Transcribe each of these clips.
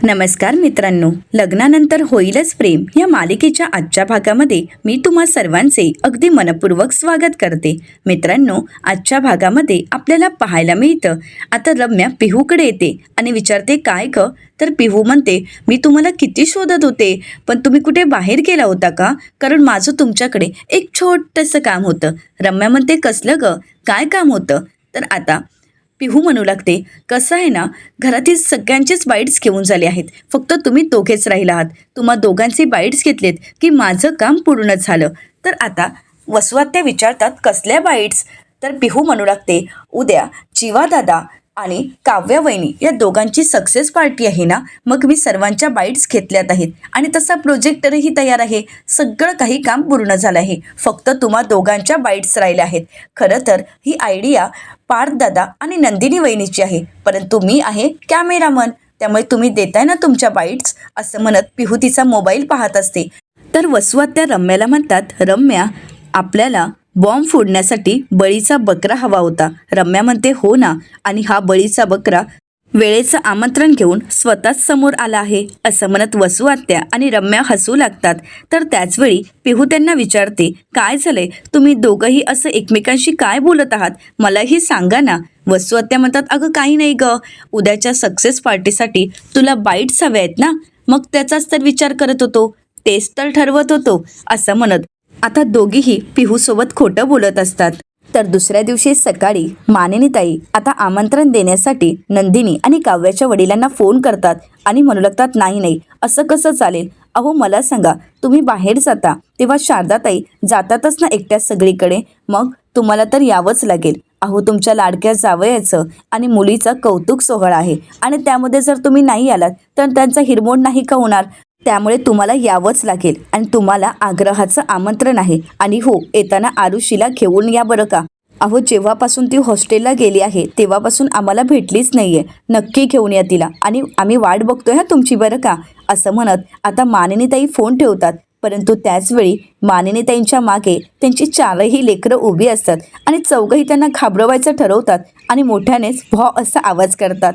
नमस्कार मित्रांनो, लग्नानंतर होईलच प्रेम या मालिकेच्या आजच्या भागामध्ये मी तुम्हा सर्वांचे अगदी मनपूर्वक स्वागत करते. मित्रांनो, आजच्या भागामध्ये आपल्याला पाहायला मिळतं, आता रम्या पिहूकडे येते आणि विचारते, काय ग? तर पिहू म्हणते, मी तुम्हाला किती शोधत होते, पण तुम्ही कुठे बाहेर गेला होता का? कारण माझं तुमच्याकडे एक छोटंसं काम होतं. रम्या म्हणते, कसलं ग? काय काम होतं? तर आता पिहू म्हणू लागते, कसं आहे ना, घरातील सगळ्यांचेच बाईट्स घेऊन झाले आहेत, फक्त तुम्ही दोघेच राहिला आहात. तुम्हा दोघांचे बाईट्स घेतलेत की माझं काम पूर्ण झालं. तर आता वसुआत्या विचारतात, कसल्या बाईट्स? तर पिहू म्हणू लागते, उद्या जीवा दादा आणि काव्या वहिनी या दोघांची सक्सेस पार्टी आहे ना, मग मी सर्वांच्या बाईट्स घेतल्यात आहेत आणि तसा प्रोजेक्टरही तयार आहे. सगळं काही काम पूर्ण झालं आहे, फक्त तुम्हा दोघांच्या बाईट्स राहिल्या आहेत. खरं तर ही आयडिया पार्थदादा आणि नंदिनी वहिनीची आहे, परंतु मी आहे कॅमेरामन, त्यामुळे तुम्ही देताय ना तुमच्या बाईट्स, असं म्हणत पिहू तिचा मोबाईल पाहत असते. तर वसुआत्या रम्याला म्हणतात, रम्या, आपल्याला बॉम्ब फोडण्यासाठी बळीचा बकरा हवा होता. रम्या म्हणते, हो ना, आणि हा बळीचा बकरा वेळेचं आमंत्रण घेऊन स्वतःच समोर आला आहे, असं म्हणत वसुआत्या आणि रम्या हसू लागतात. तर त्याचवेळी पिहू त्यांना विचारते, काय झालंय? तुम्ही दोघंही असं एकमेकांशी काय बोलत आहात? मलाही सांगा ना. वसुआत्या म्हणतात, अगं काही नाही ग, उद्याच्या सक्सेस पार्टीसाठी तुला बाईट्स हव्या आहेत ना, मग त्याचाच तर विचार करत होतो, तेच तर ठरवत होतो, असं म्हणत आता दोघीही पिहूसोबत खोटं बोलत असतात. तर दुसऱ्या दिवशी सकाळी मानिनीताई आता आमंत्रण देण्यासाठी नंदिनी आणि काव्याच्या वडिलांना फोन करतात आणि म्हणू लागतात, नाही नाही, असं कसं चालेल? अहो मला सांगा, तुम्ही बाहेर जाता तेव्हा शारदाताई जातातच ना एकट्या सगळीकडे, मग तुम्हाला तर यावंच लागेल. अहो तुमच्या लाडक्या जावयाचं आणि मुलीचा कौतुक सोहळा आहे आणि त्यामध्ये जर तुम्ही नाही आलात तर त्यांचा हिरमोड नाही का होणार? त्यामुळे तुम्हाला यावंच लागेल आणि तुम्हाला आग्रहाचं आमंत्रण आहे. आणि हो, येताना आरुषीला घेऊन या बरं का. अहो जेव्हापासून ती हॉस्टेलला गेली आहे तेव्हापासून आम्हाला भेटलीच नाही आहे, नक्की घेऊन या तिला आणि आम्ही वाट बघतोय हा तुमची बरं का, असं म्हणत आता मानिनीताई फोन ठेवतात. परंतु त्याचवेळी मानिनीताईंच्या मागे त्यांची चारही लेकरं उभी असतात आणि चौघही त्यांना घाबरवायचं ठरवतात आणि मोठ्यानेच भॉ असा आवाज करतात.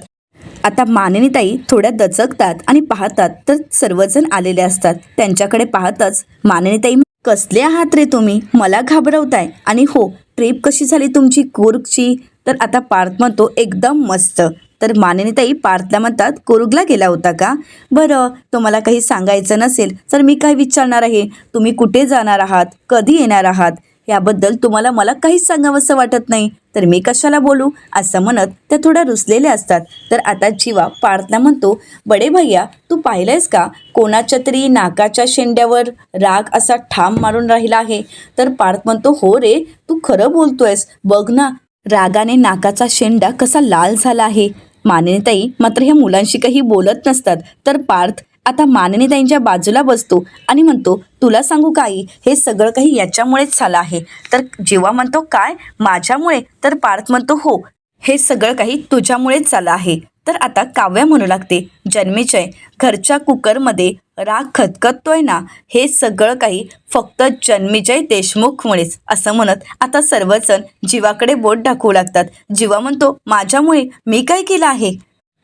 आता मानिनीताई थोड्या दचकतात आणि पाहतात तर सर्वजण आलेले असतात. त्यांच्याकडे पाहतच मानिनीताई, कसले आहात रे तुम्ही, मला घाबरवताय? आणि हो, ट्रिप कशी झाली तुमची कूर्गची? तर आता पार्थ म्हणतो, एकदम मस्त. तर मानिनीताई पार्थला म्हणतात, कूर्गला गेला होता का? बरं, तुम्हाला काही सांगायचं नसेल तर मी काय विचारणार आहे, तुम्ही कुठे जाणार आहात, कधी येणार आहात, याबद्दल तुम्हाला मला काहीच सांगावंसं वाटत नाही, तर मी कशाला बोलू, असं म्हणत त्या थोड्या रुसलेल्या असतात. तर आता जीवा पार्थला म्हणतो, बडे भैया, तू पाहिलंयस का, कोणाच्या तरी नाकाच्या शेंड्यावर राग असा ठाम मारून राहिला आहे? तर पार्थ म्हणतो, हो रे, तू खरं बोलतोयस, बघ ना, रागाने नाकाचा शेंडा कसा लाल झाला आहे. मानिनीताई मात्र ह्या मुलांशी काही बोलत नसतात. तर पार्थ आता मानिनीताईंच्या बाजूला बसतो आणि म्हणतो, तुला सांगू काही, हे सगळं काही याच्यामुळेच झालं आहे. तर जेव्हा म्हणतो, काय माझ्यामुळे? तर पार्थ म्हणतो, हो, हे सगळं काही तुझ्यामुळेच झालं आहे. तर आता काव्या म्हणू लागते, जन्मेजय, घरच्या कुकरमध्ये राग खतखततोय ना, हे सगळं काही फक्त जन्मेजय देशमुखमुळेच, असं म्हणत आता सर्वजण जीवाकडे बोट दाखवू लागतात. जीवा म्हणतो, माझ्यामुळे? मी काय केलं आहे?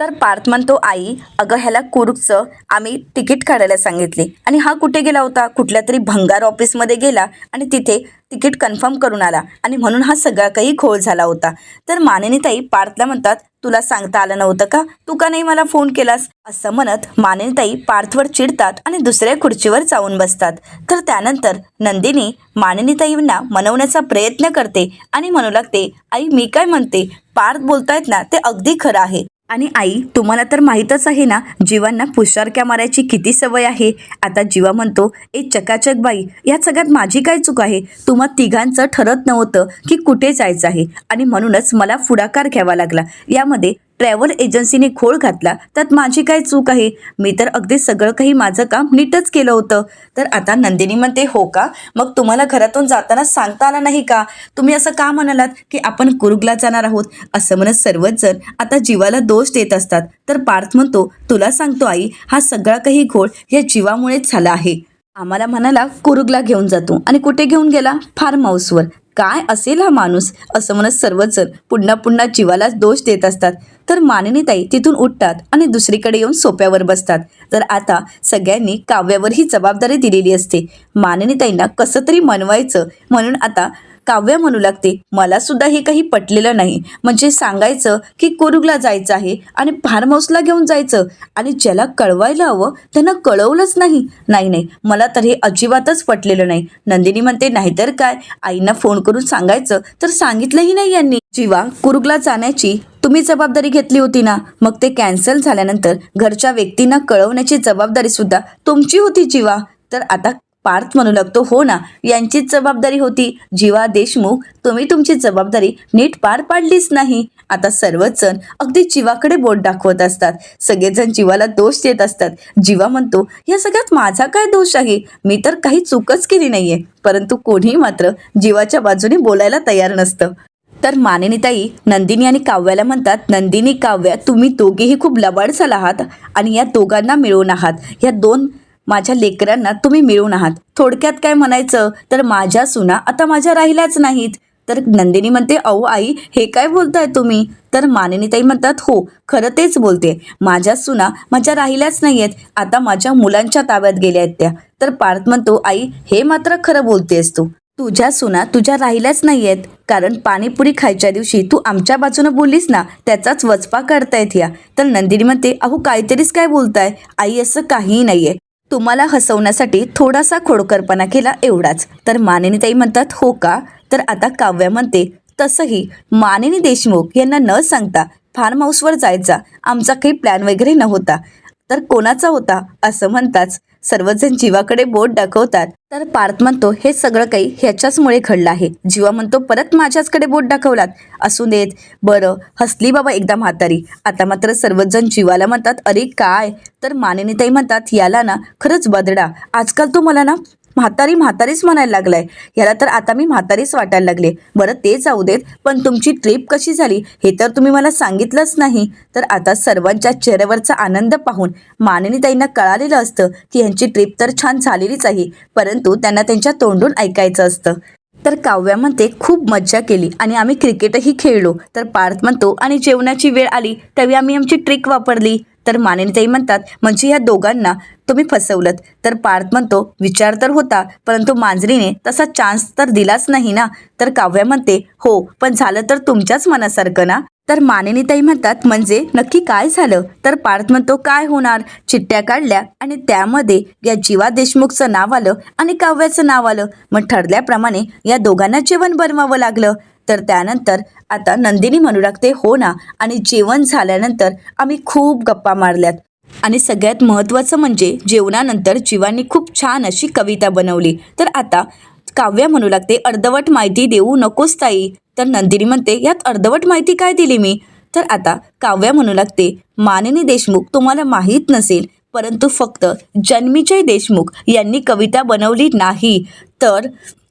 तर पार्थ म्हणतो, आई, अगं ह्याला कूर्गचं आम्ही तिकीट काढायला सांगितले आणि हा कुठे गेला होता, कुठल्या तरी भंगार ऑफिसमध्ये गेला आणि तिथे तिकीट कन्फर्म करून आला आणि म्हणून हा सगळा काही घोळ झाला होता. तर मानिनीताई पार्थला म्हणतात, तुला सांगता आलं नव्हतं का, तू का नाही मला फोन केलास? असं म्हणत मानिनीताई पार्थवर चिडतात आणि दुसऱ्या खुर्चीवर जाऊन बसतात. तर त्यानंतर नंदिनी मानिनीताईंना मनवण्याचा प्रयत्न करते आणि म्हणू लागते, आई, मी काय म्हणते, पार्थ बोलतायत ना, ते अगदी खरं आहे. आणि आई, तुम्हाला तर माहीतच आहे ना, जीवांना पुशारक्या मारायची किती सवय आहे. आता जीवा म्हणतो, ए चकाचक बाई, या सगळ्यात माझी काय चूक आहे? तुम्हा तिघांचं ठरत नव्हतं की कुठे जायचं आहे आणि म्हणूनच मला पुढाकार घ्यावा लागला. यामध्ये ट्रॅव्हल एजन्सीने घोळ घातला, त्यात माझी काय चूक आहे? मी तर अगदी सगळं काही माझं काम नीटच केलं होतं. तर आता नंदिनी म्हणते, हो का, मग तुम्हाला घरातून जाताना सांगता आलं नाही का? तुम्ही असं का म्हणालात की आपण कूर्गला जाणार आहोत? असं म्हणत सर्वच जण आता जीवाला दोष देत असतात. तर पार्थ म्हणतो, तुला सांगतो आई, हा सगळा काही घोळ या जीवामुळेच झाला आहे. आम्हाला म्हणाला कूर्गला घेऊन जातो आणि कुठे घेऊन गेला? फार्म हाऊसवर. काय असेल हा माणूस, असं म्हणत सर्वजण पुन्हा पुन्हा जीवालाच दोष देत असतात. तर मानिनीताई तिथून उठतात आणि दुसरीकडे येऊन सोफ्यावर बसतात. तर आता सगळ्यांनी काव्यावर ही जबाबदारी दिलेली असते. मानिनीताईंना कसं तरी मनवायचं म्हणून आता काव्य म्हणू लागते, मला सुद्धा हे काही पटलेलं नाही. म्हणजे सांगायचं की कोरुगला जायचं आहे आणि फार्म हाऊसला घेऊन जायचं आणि ज्याला कळवायला हवं त्यांना कळवलंच नाही. नाही नाही, मला तर हे अजिबातच पटलेलं नाही. नंदिनी म्हणते, नाहीतर काय, आईंना फोन करून सांगायचं तर सांगितलंही नाही यांनी. जीवा, कुरुगला जाण्याची तुम्ही जबाबदारी घेतली होती ना, मग ते कॅन्सल झाल्यानंतर घरच्या व्यक्तींना कळवण्याची जबाबदारी सुद्धा तुमची होती जीवा. तर आता पार्थ म्हणू लागतो, हो ना, यांचीच जबाबदारी होती. जीवा देशमुख, तुम्ही तुमची जबाबदारी नीट पार पाडलीच नाही. आता सर्वच जण अगदी जीवाकडे बोट दाखवत असतात. सगळेजण जीवाला दोष देत असतात. जीवा म्हणतो, या सगळ्यात माझा काय दोष आहे, मी तर काही चूकच केली नाहीये. परंतु कोणीही मात्र जीवाच्या बाजूने बोलायला तयार नसतं. तर मानिनीताई नंदिनी आणि काव्याला म्हणतात, नंदिनी, काव्या, तुम्ही दोघेही खूप लबाडचाल आहात आणि या दोघांना मिळून आहात. या दोन माझ्या लेकरांना तुम्ही मिळून आहात. थोडक्यात काय म्हणायचं तर माझ्या सुना आता माझ्या राहिल्याच नाहीत. तर नंदिनी म्हणते, अहो आई, हे काय बोलताय तुम्ही? तर मानिनीताई म्हणतात, हो, खरं तेच बोलते. माझ्या सुना माझ्या राहिल्याच नाही आहेत, आता माझ्या मुलांच्या ताब्यात गेल्या आहेत त्या. तर पार्थ म्हणतो, आई, हे मात्र खरं बोलतेस तू. तुझ्या सुना तुझ्या राहिल्याच नाही आहेत, कारण पाणीपुरी खायच्या दिवशी तू आमच्या बाजूनं बोललीस ना, त्याचाच वचपा करतायत या. तर नंदिनी म्हणते, अहो काहीतरीच काय बोलताय आई, असं काहीही नाहीये, तुम्हाला हसवण्यासाठी थोडासा खोडकरपणा केला एवढाच. तर मानिनीताई म्हणतात, हो का? तर आता काव्य म्हणते, तसंही मानिनी देशमुख यांना न सांगता फार्म हाऊसवर जायचा आमचा काही प्लॅन वगैरे नव्हता. तर कोणाचा होता असं म्हणताच सर्वजण जीवाकडे बोट दाखवतात. तर पार्थ म्हणतो, हे सगळं काही ह्याच्याचमुळे घडलं आहे. जीवा म्हणतो, परत माझ्याचकडे बोट दाखवलात, असू देत, बरं, हसली बाबा एकदा म्हातारी. आता मात्र सर्वजण जीवाला म्हणतात, अरे काय? तर मानिनीताई म्हणतात, याला ना खरंच बदडा, आजकाल तो मला ना म्हातारी म्हातारीच म्हणायला लागलाय. याला तर आता मी म्हातारीच वाटायला लागले. बरं ते जाऊ देत, पण तुमची ट्रिप कशी झाली हे तर तुम्ही मला सांगितलंच नाही. तर आता सर्वांच्या चेहऱ्यावरचा आनंद पाहून मानिनीताईंना कळालेलं असतं की यांची ट्रिप तर छान झालेलीच आहे, परंतु त्यांना त्यांच्या तोंडून ऐकायचं असतं. तर काव्या म्हणते, खूप मज्जा केली आणि आम्ही क्रिकेटही खेळलो. तर पार्थ म्हणतो, आणि जेवणाची वेळ आली त्यावेळी आम्ही आमची ट्रिक वापरली. तर मानिनीताई म्हणतात, म्हणजे या दोघांना तुम्ही फसवलत. तर पार्थ म्हणतो, विचार तर होता, परंतु मांजरीने तसा चान्स तर दिलाच नाही ना. तर काव्या म्हणते, हो, पण झालं तर तुमच्याच मनासारखं ना. तर मानिनीताई म्हणतात, म्हणजे नक्की काय झालं? तर पार्थ म्हणतो, काय होणार, चिठ्ठ्या काढल्या आणि त्यामध्ये या जीवा देशमुखचं नाव आलं आणि काव्याचं नाव आलं. मग ठरल्याप्रमाणे या दोघांना जेवण बनवावं लागलं. तर त्यानंतर आता नंदिनी म्हणू लागते, हो ना, आणि जेवण झाल्यानंतर आम्ही खूप गप्पा मारल्यात आणि सगळ्यात महत्त्वाचं म्हणजे जेवणानंतर जीवानी खूप छान अशी कविता बनवली. तर आता काव्या म्हणू लागते, अर्धवट माहिती देऊ नकोस ताई. तर नंदिनी म्हणते, यात अर्धवट माहिती काय दिली मी? तर आता काव्या म्हणू लागते, मानिनी देशमुख तुम्हाला माहीत नसेल, परंतु फक्त जन्मीजय देशमुख यांनी कविता बनवली नाही, तर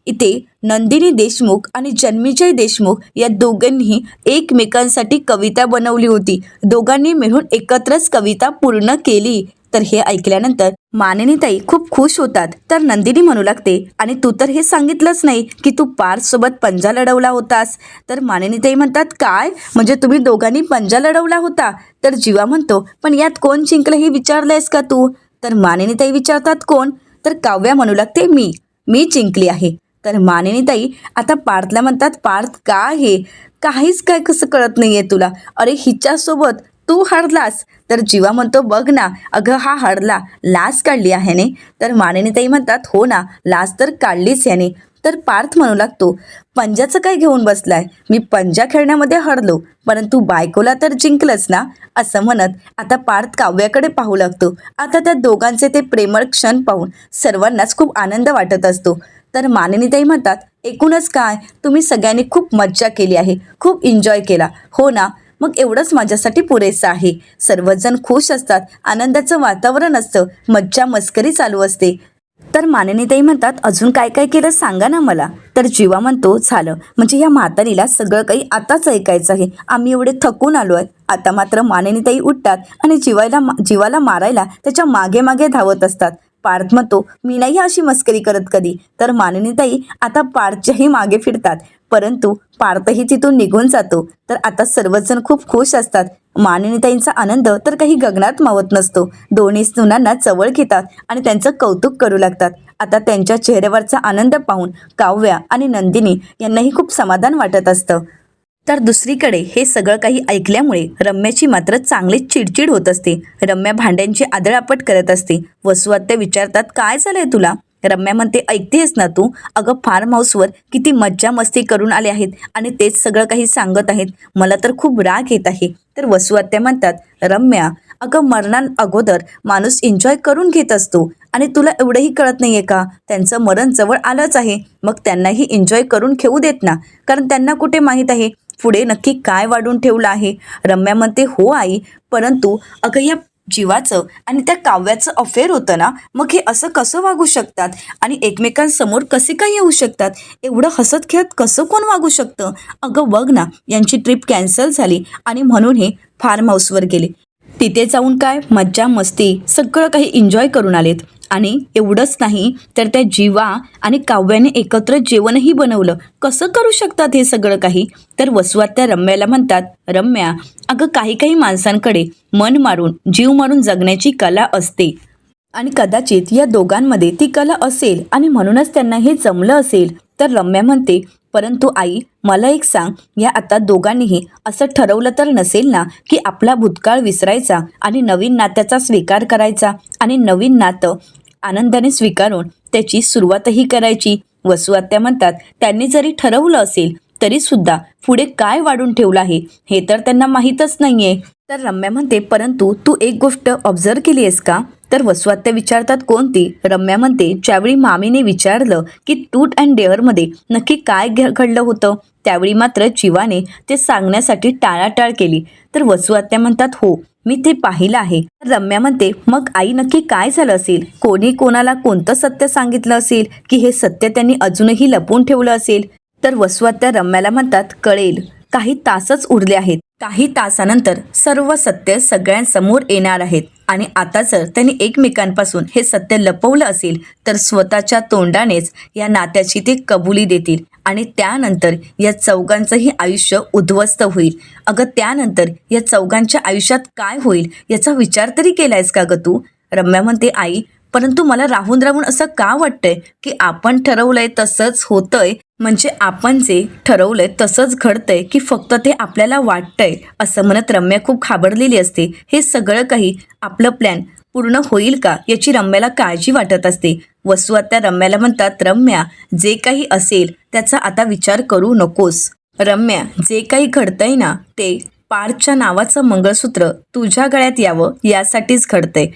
इथे नंदिनी देशमुख आणि जन्मीजय देशमुख या दोघांनीही एकमेकांसाठी कविता बनवली होती. दोघांनी मिळून एकत्रच कविता पूर्ण केली. तर हे ऐकल्यानंतर मानिनीताई खूप खुश होतात. तर नंदिनी म्हणू लागते, आणि तू तर हे सांगितलंच नाही की तू पार्थसोबत पंजा लढवला होतास. तर मानिनीताई म्हणतात, काय म्हणजे तुम्ही दोघांनी पंजा लढवला होता? तर जीवा म्हणतो, पण यात कोण जिंकलं हे विचारलंयस का तू? तर मानिनीताई विचारतात, कोण? तर काव्या म्हणू लागते, मी जिंकली आहे. तर मानिनीताई आता पार्थला म्हणतात, पार्थ काय हे काहीच काय कसं कळत नाहीये तुला? अरे हिच्यासोबत तू हरलास. तर जीवा म्हणतो, बघ ना, अगं हा हरला, लाज काढली आहे ने. तर मानिनीताई म्हणतात, हो ना, लाज तर काढलीच याने. तर पार्थ म्हणू लागतो, पंजाचं काय घेऊन बसलाय, मी पंजा खेळण्यामध्ये हरलो, परंतु बायकोला तर जिंकलंच ना. असं म्हणत आता पार्थ काव्याकडे पाहू लागतो. आता त्या दोघांचे ते प्रेमळ क्षण पाहून सर्वांनाच खूप आनंद वाटत असतो. तर मानिनीताई म्हणतात, एकूणच काय, तुम्ही सगळ्यांनी खूप मज्जा केली आहे, खूप एन्जॉय केला, हो ना, मग एवढंच माझ्यासाठी पुरेसं आहे. सर्वजण खुश असतात, आनंदाचं वातावरण असतं, मज्जा मस्करी चालू असते. तर मानिनीताई म्हणतात, अजून काय काय केलं सांगा ना मला. तर जीवा म्हणतो, झालं, म्हणजे या म्हातारीला सगळं काही आताच ऐकायचं आहे, आम्ही एवढे थकून आलो आहे. आता मात्र मानिनीताई उठतात आणि जीवाला मारायला त्याच्या मागे मागे धावत असतात. पार्थ म्हणतो, मी नाही अशी मस्करी करत कधी. तर मानिनीताई आता पार्थच्याही मागे फिरतात. परंतु पार्थही तिथून निघून जातो. तर आता सर्वजण खूप खुश असतात. मानिनीताईंचा आनंद तर काही गगनात मावत नसतो. दोन्ही सुनांना जवळ घेतात आणि त्यांचं कौतुक करू लागतात. आता त्यांच्या चेहऱ्यावरचा आनंद पाहून काव्या आणि नंदिनी यांनाही खूप समाधान वाटत असतं. तर दुसरीकडे हे सगळं काही ऐकल्यामुळे रम्याची मात्र चांगलीच चिडचिड होत असते. रम्या भांड्यांची आदळआपट करत असते. वसुआत्या विचारतात, काय झालंय तुला? रम्या म्हणते, ऐकतेस ना तू? अगं, फार्म हाऊसवर किती मज्जा मस्ती करून आले आहेत आणि तेच सगळं काही सांगत आहेत. मला तर खूप राग येत आहे. तर वसुआत्या म्हणतात, रम्या अगं, मरणा अगोदर माणूस एन्जॉय करून घेत असतो आणि तुला एवढंही कळत नाहीये का? त्यांचं मरण जवळ आलंच आहे. मग त्यांनाही एन्जॉय करून घेऊ देत ना, कारण त्यांना कुठे माहीत आहे पुढे नक्की काय वाढून ठेवलं आहे. रम्या म्हणते, हो आई, परंतु अगं या जीवाचं आणि त्या काव्याचं अफेअर होतं ना, मग हे असं कसं वागू शकतात आणि एकमेकांसमोर कसे काय येऊ शकतात? एवढं हसत खेळत कसं कोण वागू शकतं? अगं बघ ना, यांची ट्रिप कॅन्सल झाली आणि म्हणून हे फार्म हाऊसवर गेले. तिथे जाऊन काय मज्जा मस्ती सगळं काही एन्जॉय करून आलेत. आणि एवढंच नाही तर त्या जीवा आणि काव्याने एकत्र जेवणही बनवलं. कसं करू शकतात हे सगळं काही? तर वसुआत्या रम्याला म्हणतात, रम्या अगं, काही काही माणसांकडे मन मारून जीव मारून जगण्याची कला असते आणि कदाचित या दोघांमध्ये ती कला असेल आणि म्हणूनच त्यांना हे जमलं असेल. तर रम्या म्हणते, परंतु आई मला एक सांग, या आता दोघांनीही असं ठरवलं तर नसेल ना की आपला भूतकाळ विसरायचा आणि नवीन नात्याचा स्वीकार करायचा आणि नवीन नातं आनंदाने स्वीकारून त्याची सुरुवातही करायची? वसुआत्या म्हणतात, त्यांनी जरी ठरवलं असेल तरी सुद्धा पुढे काय वाढून ठेवलं आहे हे तर त्यांना माहीतच नाहीये. तर रम्या म्हणते, परंतु तू एक गोष्ट ऑब्झर्व केली आहेस का? तर वसुआत्या विचारतात, कोणती? रम्या म्हणते, ज्यावेळी मामीने विचारलं की ट्रूथ अँड डेअरमध्ये नक्की काय घडलं होतं, त्यावेळी मात्र जीवाने ते सांगण्यासाठी टाळाटाळ केली. तर वसुआत्या म्हणतात, हो मी ते पाहिलं आहे. रम्या म्हणते, मग आई नक्की काय झालं असेल? कोणी कोणाला कोणतं सत्य सांगितलं असेल की हे सत्य त्यांनी अजूनही लपवून ठेवलं असेल? तर वसुआत्या रम्याला म्हणतात, कळेल, काही तासच उरले आहेत. काही तासानंतर सर्व सत्य सगळ्यांसमोर येणार आहेत आणि आता जर त्यांनी एकमेकांपासून हे सत्य लपवलं असेल तर स्वतःच्या तोंडानेच या नात्याची ते कबुली देतील आणि त्यानंतर या चौघांचंही आयुष्य उद्ध्वस्त होईल. अगं, त्यानंतर या चौघांच्या आयुष्यात काय होईल याचा विचार तरी केलायस का ग तू? रम्या म्हणते, आई परंतु मला राहून राहून असं का वाटतंय की आपण ठरवलंय तसंच होतंय, म्हणजे आपण जे ठरवलंय तसंच घडतंय की फक्त ते आपल्याला वाटतंय? असं म्हणत रम्या खूप घाबरलेली असते. हे सगळं काही आपलं प्लॅन पूर्ण होईल का याची रम्याला काळजी वाटत असते. वसुआत्या रम्याला म्हणतात, रम्या जे काही असेल त्याचा आता विचार करू नकोस. रम्या, जे काही घडतंय ना ते पार्थच्या नावाचं मंगळसूत्र तुझ्या गळ्यात यावं यासाठीच घडतंय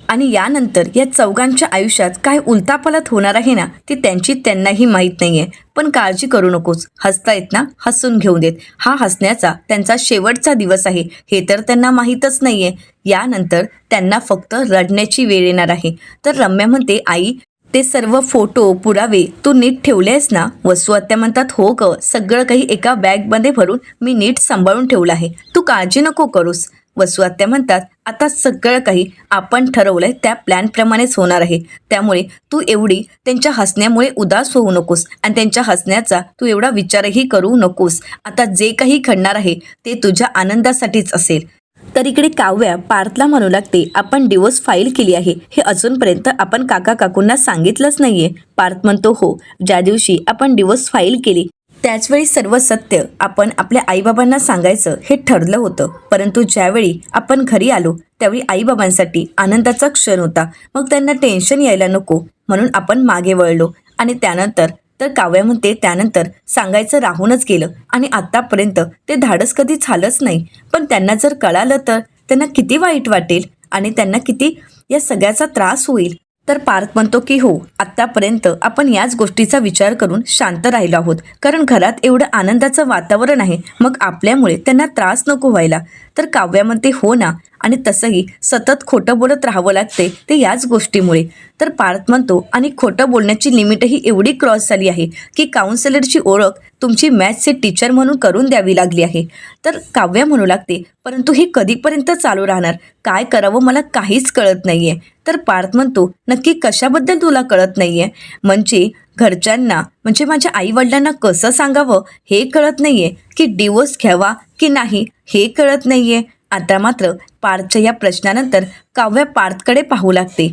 आणि यानंतर या चौघांच्या आयुष्यात काय उलथापालथ होणार आहे ना ती त्यांनाही माहीत नाहीये. पण काळजी करू नकोस, हसतायत ना, हसून घेऊन देत. हा हसण्याचा त्यांचा शेवटचा दिवस आहे हे तर त्यांना माहीतच नाहीये. यानंतर त्यांना फक्त रडण्याची वेळ येणार आहे. तर रम्या म्हणते, आई ते सर्व फोटो पुरावे तू नीट ठेवलेस ना? वसुआत्या म्हणतात, हो ग, सगळं काही एका बॅगमध्ये भरून मी नीट सांभाळून ठेवलं आहे, तू काळजी नको करूस. वसुआत्या म्हणतात, आता सगळं काही आपण ठरवलंय त्या प्लॅनप्रमाणेच होणार आहे, त्यामुळे तू एवढी त्यांच्या हसण्यामुळे उदास होऊ नकोस आणि त्यांच्या हसण्याचा तू एवढा विचारही करू नकोस. आता जे काही घडणार आहे ते तुझ्या आनंदासाठीच असेल. तर इकडे काव्या पार्थला म्हणू लागते, आपण डिवोर्स फाईल केली आहे हे अजूनपर्यंत आपण काका काकूंना सांगितलंच नाहीये. पार्थ म्हणतो, हो, ज्या दिवशी आपण डिवोर्स फाईल केली त्याचवेळी सर्व सत्य आपण आपल्या आईबाबांना सांगायचं हे ठरलं होतं, परंतु ज्यावेळी आपण घरी आलो त्यावेळी आईबाबांसाठी आनंदाचा क्षण होता. मग त्यांना टेन्शन यायला नको म्हणून आपण मागे वळलो आणि त्यानंतर तर काव्या म्हणते, त्यानंतर सांगायचं राहूनच गेलं आणि आत्तापर्यंत ते धाडस कधी झालंच नाही. पण त्यांना जर कळालं तर त्यांना किती वाईट वाटेल आणि त्यांना किती या सगळ्याचा त्रास होईल. तर पार्थ म्हणतो की हो, आत्तापर्यंत आपण याच गोष्टीचा विचार करून शांत राहिलो आहोत, कारण घरात एवढं आनंदाचं वातावरण आहे, मग आपल्यामुळे त्यांना त्रास नको व्हायला. तर काव्या म्हणते, हो ना, आणि तसंही सतत खोटं बोलत राहावं लागते ते याच गोष्टीमुळे. तर पार्थ म्हणतो, आणि खोटं बोलण्याची लिमिटही एवढी क्रॉस झाली आहे की काउन्सिलरची ओळख तुमची मॅथ्सचे टीचर म्हणून करून द्यावी लागली आहे. तर काव्या म्हणू लागते, परंतु हे कधीपर्यंत चालू राहणार? काय करावं मला काहीच कळत नाहीये. तर पार्थ म्हणतो, नक्की कशाबद्दल तुला कळत नाहीये? म्हणजे घरच्यांना म्हणजे माझ्या आईवडिलांना कसं सांगावं हे कळत नाहीये, की डिवोर्स घ्यावा की नाही हे कळत नाहीये. आता मात्र पार्थच्या या प्रश्नानंतर काव्या पार्थकडे पाहू लागते.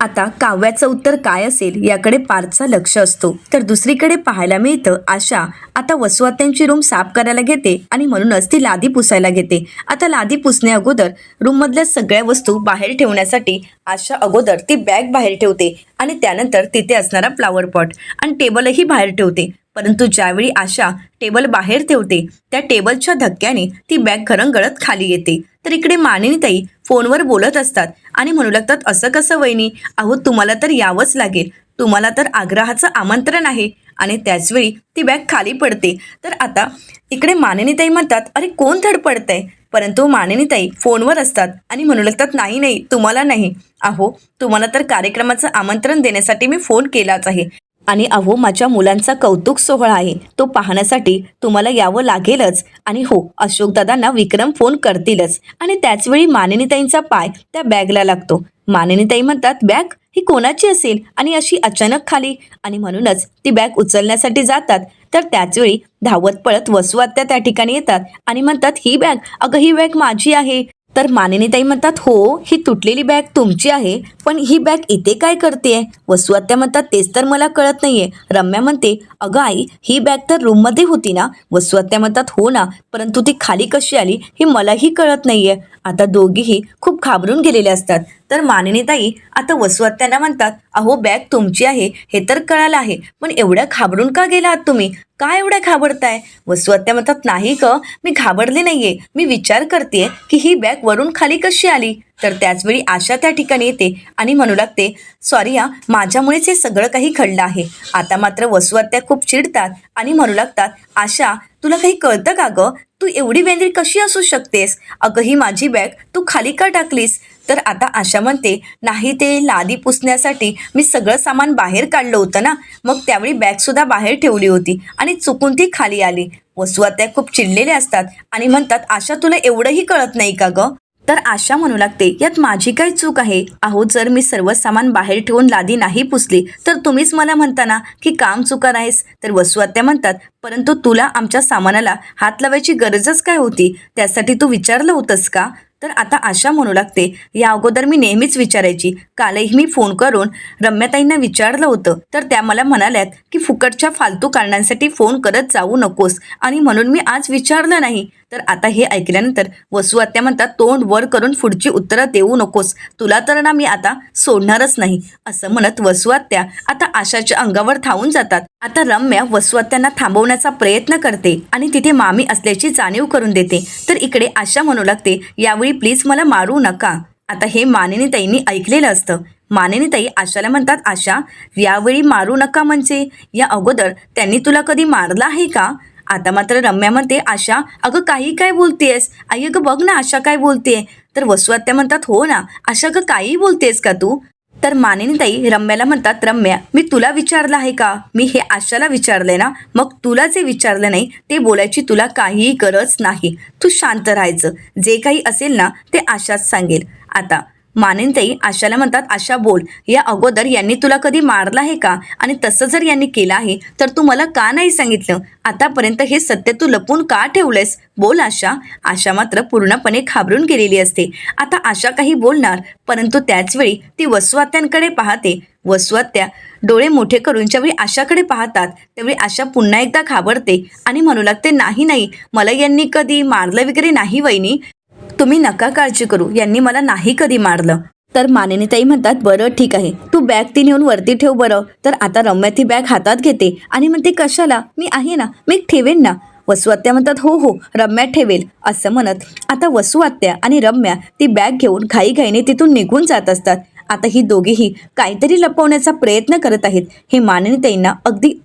आता काव्याचं उत्तर काय असेल याकडे पार्थचं लक्ष असतो. तर दुसरीकडे पाहायला मिळतं आशा आता वसुआत्यांची रूम साफ करायला घेते आणि म्हणूनच ती लादी पुसायला घेते. आता लादी पुसण्या अगोदर रूममधल्या सगळ्या वस्तू बाहेर ठेवण्यासाठी आशा अगोदर ती बॅग बाहेर ठेवते आणि त्यानंतर तिथे असणारा फ्लॉवर पॉट आणि टेबलही बाहेर ठेवते. परंतु ज्यावेळी आशा टेबल बाहेर ठेवते त्या टेबलच्या धक्क्याने ती बॅग घरंगळत खाली येते. तर इकडे मानिनीताई फोनवर बोलत असतात आणि म्हणू लागतात, असं कसं वहिनी, अहो तुम्हाला तर यावंच लागेल, तुम्हाला तर आग्रहाचं आमंत्रण आहे. आणि त्याचवेळी ती बॅग खाली पडते. तर आता इकडे मानिनीताई म्हणतात, अरे कोण धडपडतंय, परंतु मानिनीताई फोनवर असतात आणि म्हणू लागतात, नाही नाही तुम्हाला नाही, अहो तुम्हाला तर कार्यक्रमाचं आमंत्रण देण्यासाठी मी फोन केलाच आहे आणि अहो माझ्या मुलांचा कौतुक सोहळा आहे, तो पाहण्यासाठी तुम्हाला यावं लागेलच. आणि हो अशोकदादांना विक्रम फोन करतीलच. आणि त्याचवेळी मानिनीताईंचा पाय त्या बॅगला लागतो. मानिनीताई म्हणतात, बॅग ही कोणाची असेल आणि अशी अचानक खाली, आणि म्हणूनच ती बॅग उचलण्यासाठी जातात. तर त्याचवेळी धावत पळत वसुआत्या त्या ठिकाणी येतात आणि म्हणतात, ही बॅग, अगं ही बॅग माझी आहे. तर मानिनीताई म्हणतात, हो ही तुटलेली बॅग तुमची आहे, पण ही बॅग इथे काय करतेय? वसुआत्या म्हणतात, तेच तर मला कळत नाहीये. रम्या म्हणते, अगं आई ही बॅग तर रूममध्ये होती ना? वसुआत्या म्हणतात, हो ना, परंतु ती खाली कशी आली हे मलाही कळत नाहीये. आता दोघीही खूप घाबरून गेलेले असतात. तर मानिनीताई आता वसुआत्यांना म्हणतात, अहो बॅग तुमची आहे हे तर कळालं आहे, पण एवढ्या घाबरून का गेला आहात तुम्ही? काय एवढ्या घाबरताय? वसुआत्या म्हणतात, नाही ग मी घाबरले नाहीये, मी विचार करते की ही बॅग वरून खाली कशी आली. तर त्याचवेळी आशा त्या ठिकाणी येते आणि म्हणू लागते, सॉरी हा, माझ्यामुळेच हे सगळं काही घडलं आहे. आता मात्र वसुआत्या खूप चिडतात आणि म्हणू लागतात, आशा तुला काही कळतं का गं? तू एवढी वेंद्री कशी असू शकतेस? अगं ही माझी बॅग तू खाली का टाकलीस? तर आता आशा म्हणते, नाही ते लादी पुसण्यासाठी मी सगळं सामान बाहेर काढलं होतं ना, मग त्यावेळी बॅगसुद्धा बाहेर ठेवली होती आणि चुकून ती खाली आली. वसुआत्या खूप चिडलेले असतात आणि म्हणतात, आशा तुला एवढंही कळत नाही का गं? तर आशा म्हणू लागते, यात माझी काय चूक आहे? अहो जर मी सर्व सामान बाहेर ठेवून लादी नाही पुसली तर तुम्हीच मला म्हणता ना की काम चुकार आहेस. तर वसुआत्या म्हणतात, परंतु तुला आमच्या सामानाला हात लावायची गरजच काय होती? त्यासाठी तू विचारलं होतंस का? तर आता आशा म्हणू लागते, या अगोदर मी नेहमीच विचारायची. कालही मी फोन करून रम्याताईंना विचारलं होतं, तर त्या मला म्हणाल्यात की फुकटच्या फालतू कारणांसाठी फोन करत जाऊ नकोस, आणि म्हणून मी आज विचारलं नाही. तर आता हे ऐकल्यानंतर वसुआत्या म्हणतात, तोंड वर करून पुढची उत्तरं देऊ नकोस, तुला तर ना मी आता सोडणारच नाही. असं म्हणत वसुआत्या आता आशाच्या अंगावर धावून जातात. आता रम्या वसुआत्यांना थांबवण्याचा प्रयत्न करते आणि तिथे मामी असल्याची जाणीव करून देते. तर इकडे आशा म्हणू लागते, यावेळी प्लीज मला मारू नका. आता हे मानिनीताईंनी ऐकलेलं असतं. मानिनीताई आशाला म्हणतात, आशा यावेळी मारू नका म्हणजे या अगोदर त्यांनी तुला कधी मारलं आहे का? आता मात्र रम्या म्हणते, आशा अगं काही काय बोलतेस? आई अगं बघ ना आशा काय बोलतेय. तर वसुआत्या म्हणतात, हो ना आशा अगं काही बोलतेस का तू? तर मानिनीताई रम्याला म्हणतात, रम्या मी तुला विचारलं आहे का? मी हे आशाला विचारलंय ना, मग तुला जे विचारलं नाही ते बोलायची तुला काहीही गरज नाही. तू शांत राहायचं, जे काही असेल ना ते आशाच सांगेल. आता मानिनीताई आशाला म्हणतात, आशा बोल, या अगोदर यांनी तुला कधी मारलं आहे का? आणि तसं जर यांनी केलं आहे तर तू मला का नाही सांगितलं? आतापर्यंत हे सत्य तू लपून का ठेवलंयस? बोल आशा. आशा मात्र पूर्णपणे घाबरून गेलेली असते. आता आशा काही बोलणार, परंतु त्याचवेळी ती वसुआत्यांकडे पाहते. वसुआत्या डोळे मोठे करून ज्यावेळी आशाकडे पाहतात त्यावेळी आशा पुन्हा एकदा घाबरते आणि म्हणू लागते, नाही नाही मला यांनी कधी मारलं वगैरे नाही वहिनी, तुम्ही नका काळजी करू, यांनी मला नाही कधी मारलं. तर मानिनीताई म्हणतात, बरं ठीक आहे, तू बॅग ती नेऊन वरती ठेव बरं. तर आता रम्या ती बॅग हातात घेते आणि म्हणते, कशाला, मी आहे ना, मी ठेवेन ना. वसुआत्या म्हणतात, हो हो रम्या ठेवेल. असं म्हणत आता वसुआत्या आणि रम्या ती बॅग घेऊन घाईघाईने तिथून निघून जात असतात. आता ही दोघीही काहीतरी लपवण्याचा प्रयत्न करत आहेत हे मानिनीताईंना अगदी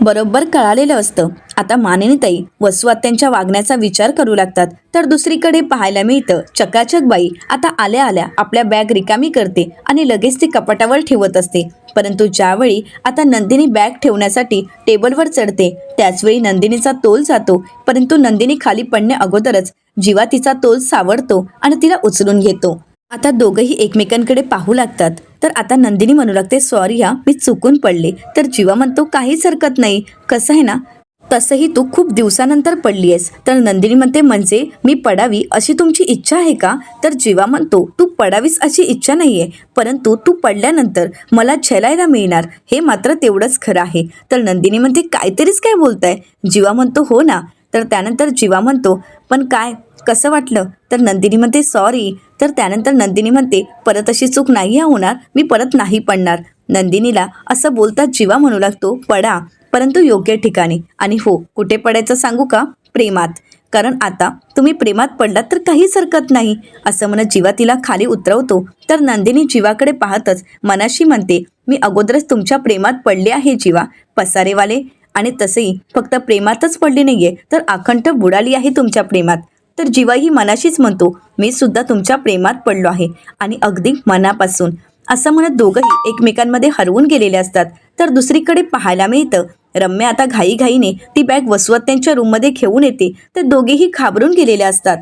बरोबर कळालेलं असतं. आता मानिनीताई वसुआत्यांच्या वागण्याचा विचार करू लागतात. तर दुसरीकडे पाहायला मिळतं, चकाचक बाई आता आल्या आल्या आपल्या बॅग रिकामी करते आणि लगेच ती कपाटावर ठेवत असते. परंतु ज्यावेळी आता नंदिनी बॅग ठेवण्यासाठी टेबलवर चढते त्याचवेळी नंदिनीचा तोल जातो. परंतु नंदिनी खाली पडण्या अगोदरच जीवा तिचा तोल सावरतो आणि तिला उचलून घेतो. आता दोघंही एकमेकांकडे पाहू लागतात. तर आता नंदिनी म्हणू लागते, सॉरी हा, मी चुकून पडले. तर जीवा म्हणतो, काहीच हरकत नाही, कसं आहे ना, तसंही तू खूप दिवसानंतर पडली आहेस. तर नंदिनी म्हणते, म्हणजे मी पडावी अशी तुमची इच्छा आहे का? तर जीवा म्हणतो, तू पडावीस अशी इच्छा नाही आहे, परंतु तू पडल्यानंतर मला झेलायला मिळणार, हे मात्र तेवढंच खरं आहे. तर नंदिनी म्हणते, काहीतरीच काय बोलताय? जीवा म्हणतो, हो ना. तर त्यानंतर जीवा म्हणतो, पण काय, कसं वाटलं? तर नंदिनी म्हणते, सॉरी. तर त्यानंतर नंदिनी म्हणते, परत अशी चूक नाही होणार, मी परत नाही पडणार. नंदिनीला असं बोलताच जीवा म्हणू लागतो, पडा, परंतु योग्य ठिकाणी. आणि हो, कुठे पडायचं सांगू का? प्रेमात. कारण आता तुम्ही प्रेमात पडलात तर काहीच हरकत नाही, असं म्हणत जीवा तिला खाली उतरवतो. तर नंदिनी जीवाकडे पाहतच मनाशी म्हणते, मी अगोदरच तुमच्या प्रेमात पडले आहे जीवा, पसारेवाले. आणि तसेही फक्त प्रेमातच पडली नाहीये, तर अखंड बुडाली आहे तुमच्या प्रेमात. तर जीवाही मनाशीच म्हणतो, मी सुद्धा तुमच्या प्रेमात पडलो आहे, आणि अगदी मनापासून. असं म्हणत दोघंही एकमेकांमध्ये हरवून गेलेले असतात. तर दुसरीकडे पाहायला मिळतं, रम्या आता घाईघाईने ती बॅग वसुवत्यांच्या रूममध्ये घेऊन येते. तर दोघेही घाबरून गेलेले असतात.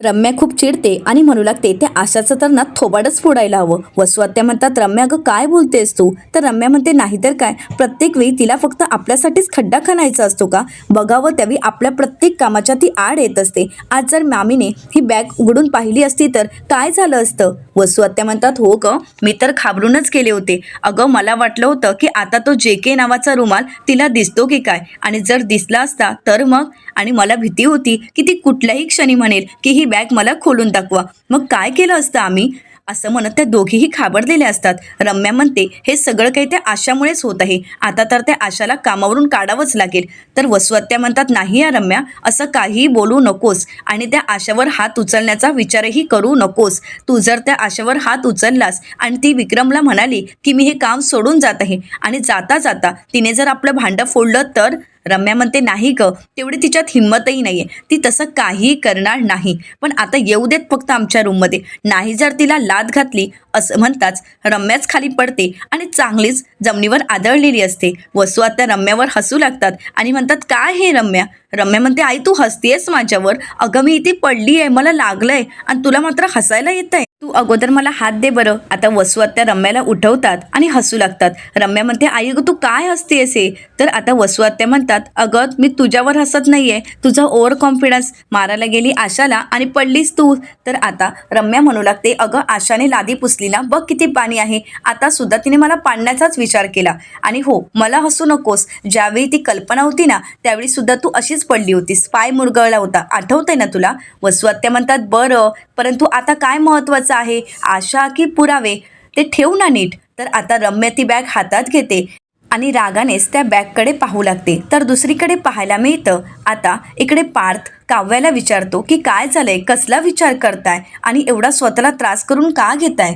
रम्या खूप चिडते आणि म्हणू लागते, त्या आशाचं तर ना थोबाडच फोडायला हवं. वसुआत्या म्हणतात, रम्या अगं काय बोलतेस तू? तर रम्या म्हणते, नाहीतर काय, प्रत्येक वेळी तिला फक्त आपल्यासाठीच खड्डा खणायचा असतो का? बघावं त्यावेळी आपल्या प्रत्येक कामाच्या ती आड येत असते. आज जर मामीने ही बॅग उघडून पाहिली असती तर काय झालं असतं? वसुआत्या म्हणतात, हो ग, मी तर घाबरूनच गेले होते. अगं मला वाटलं होतं की आता तो JK नावाचा रुमाल तिला दिसतो की काय, आणि जर दिसला असता तर मग. आणि मला भीती होती की ती कुठल्याही क्षणी म्हणेल की ही बॅग मला खोलून दाखवा, मग काय केलं असतं आम्ही? असं म्हणत त्या दोघीही घाबरलेल्या असतात. रम्या म्हणते, हे सगळं काही त्या आशामुळेच होत आहे, आता तर त्या आशाला कामावरून काढावंच लागेल. तर वसुआत्या म्हणतात, नाही या रम्या, असं काहीही बोलू नकोस आणि त्या आशावर हात उचलण्याचा विचारही करू नकोस. तू जर त्या आशावर हात उचललास आणि ती विक्रमला म्हणाली की मी हे काम सोडून जात आहे, आणि जाता जाता तिने जर आपलं भांडं फोडलं तर? रम्या म्हणते, नाही ग, तेवढी तिच्यात हिंमतही नाहीये, ती तसं काहीही करणार नाही. पण आता येऊ देत फक्त आमच्या रूममध्ये, नाही जर तिला लाथ घातली. असं म्हणताच रम्याच खाली पडते आणि चांगलीच जमिनीवर आदळलेली असते. वसुआत्या रम्यावर हसू लागतात आणि म्हणतात, काय हे रम्या? रम्या म्हणते, आई तू हसतेस माझ्यावर? अगं मी इथे पडली आहे, मला लागलंय, आणि तुला मात्र हसायला येत आहे. तू अगोदर मला हात दे बरं. आता वसुआत्या रम्याला उठवतात आणि हसू लागतात. रम्या म्हणते, आई गं तू काय हसतेस हे? तर आता वसुआत्या म्हणतात, अगं मी तुझ्यावर हसत नाहीये, तुझा ओव्हर कॉन्फिडन्स. मारायला गेली आशाला आणि पडलीस तू. तर आता रम्या म्हणू लागते, अगं आशाने लादी पुसलीला, बघ किती पाणी आहे, आता सुद्धा तिने मला पाडण्याचाच विचार केला. आणि हो, मला हसू नकोस, ज्यावेळी ती कल्पना होती ना त्यावेळी सुद्धा तू अशीच पडली होतीस, पाय मुरगळला होता, आठवतंय ना तुला? वसुआत्या म्हणतात, बरं, परंतु आता काय महत्त्वाचं आहे, आशा की पुरावे, ते ठेवू ना नीट. तर आता रम्या ती बॅग हातात घेते आणि रागानेच त्या बॅगकडे पाहू लागते. तर दुसरीकडे पाहायला मिळतं, आता इकडे पार्थ काव्याला विचारतो की काय झालंय, कसला विचार करताय आणि एवढा स्वतःला त्रास करून का घेताय?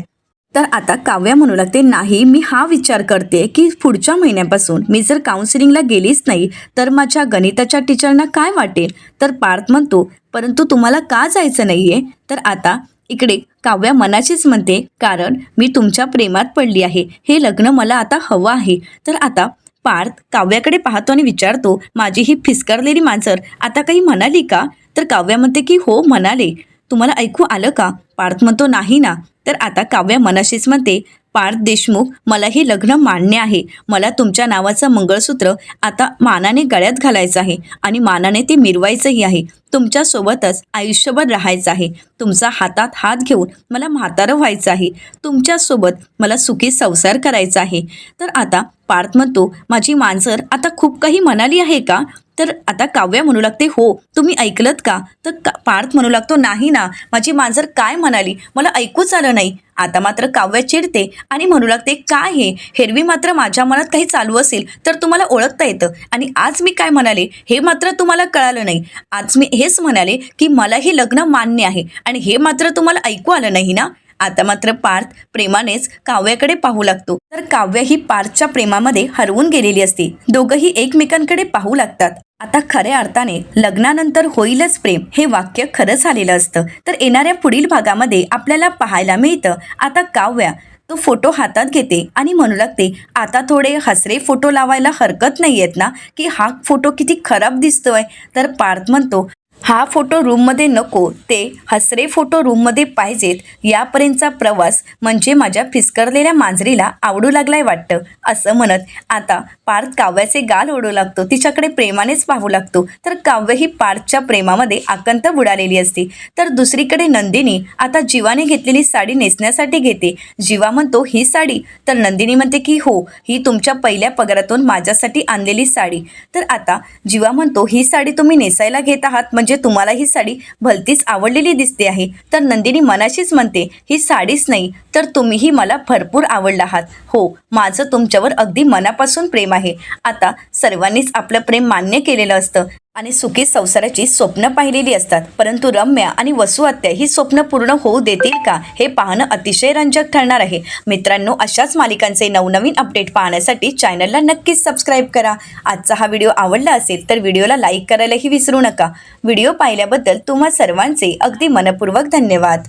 तर आता काव्या म्हणू लागते, नाही, मी हा विचार करते की पुढच्या महिन्यापासून मी जर काउन्सिलिंगला गेलीच नाही तर माझ्या गणिताच्या टीचरना काय वाटेल? तर पार्थ म्हणतो, परंतु तुम्हाला का जायचं नाहीये? तर आता इकडे काव्या मनाचीच म्हणते, कारण मी तुमच्या प्रेमात पडली आहे, हे लग्न मला आता हवं आहे. तर आता पार्थ काव्याकडे पाहतो आणि विचारतो, माझी ही फिसकारलेली मांजर आता काही म्हणाली का? तर काव्या म्हणते की हो म्हणाले. तुम्हाला ऐकू आलं का? पार्थ म्हणतो, नाही ना. तर आता काव्या मनाशीच म्हणते, पार्थ देशमुख, मला हे लग्न मान्य आहे, मला तुमच्या नावाचं मंगळसूत्र आता मानाने गळ्यात घालायचं आहे आणि मानाने ते मिरवायचंही आहे, तुमच्यासोबतच आयुष्यभर राहायचं आहे, तुमचा हातात हात घेऊन मला म्हातारं व्हायचं आहे, तुमच्यासोबत मला सुखी संसार करायचा आहे. तर आता पार्थ म्हणतो, माझी मांजर आता खूप काही म्हणाली आहे का? तर आता काव्या म्हणू लागते, हो, तुम्ही ऐकलत का? तर पार्थ म्हणू लागतो, नाही ना, माझी मांजर काय म्हणाली मला ऐकूच आलं नाही. आता मात्र काव्या चिडते आणि म्हणू लागते, काय हे, हेरवी मात्र माझ्या मनात काही चालू असेल तर तुम्हाला ओळखता येतं, आणि आज मी काय म्हणाले हे मात्र तुम्हाला कळालं नाही. आज मी हेच म्हणाले की मला हे लग्न मान्य आहे, आणि हे मात्र तुम्हाला ऐकू आलं नाही ना? आता मात्र पार्थ प्रेमानेच काव्याकडे पाहू लागतो. तर काव्य ही पार्थच्या प्रेमामध्ये हरवून गेलेली असते. दोघंही एकमेकांकडे पाहू लागतात. आता खऱ्या अर्थाने लग्नानंतर होईलच प्रेम हे वाक्य खरं झालेलं असतं. तर येणाऱ्या पुढील भागामध्ये आपल्याला पाहायला मिळतं, आता काव्या तो फोटो हातात घेते आणि म्हणू लागते, आता थोडे हसरे फोटो लावायला हरकत नाही आहेत ना, की हा फोटो किती खराब दिसतोय? तर पार्थ म्हणतो, हा फोटो रूममध्ये नको, ते हसरे फोटो रूममध्ये पाहिजेत, यापर्यंतचा प्रवास म्हणजे माझ्या फिसकरलेल्या मांजरीला आवडू लागलाय वाटतं, असं म्हणत आता पार्थ काव्याचे गाल ओढू लागतो, तिच्याकडे प्रेमानेच पाहू लागतो. तर काव्य ही पार्थच्या प्रेमामध्ये आकंत बुडालेली असते. तर दुसरीकडे नंदिनी आता जीवाने घेतलेली साडी नेसण्यासाठी घेते. जीवा म्हणतो ही साडी, तर नंदिनी म्हणते की हो, ही तुमच्या पहिल्या पगारातून माझ्यासाठी आणलेली साडी. तर आता जीवा म्हणतो ही साडी तुम्ही नेसायला घेत आहात म्हणजे तुम्हाला ही साडी भलतीच आवडलेली दिसते आहे. तर नंदिनी मनाशीच म्हणते ही साडीच नाही तर तुम्हीही मला भरपूर आवडला आहात. हो, माझं तुमच्यावर अगदी मनापासून प्रेम आहे. आता सर्वांनीच आपलं प्रेम मान्य केलेलं असतं आणि सुखी संसाराची स्वप्न पाहिलेली असतात, परंतु रम्या आणि वसु आत्या ही स्वप्न पूर्ण होऊ देतील का, हे पाहणं अतिशय रंजक ठरणार आहे. मित्रांनो, अशाच मालिकांचे नवनवीन अपडेट पाहण्यासाठी चॅनलला नक्कीच सबस्क्राईब करा. आजचा हा व्हिडिओ आवडला असेल तर व्हिडिओला लाईक करायलाही विसरू नका. व्हिडिओ पाहिल्याबद्दल तुम्हा सर्वांचे अगदी मनपूर्वक धन्यवाद.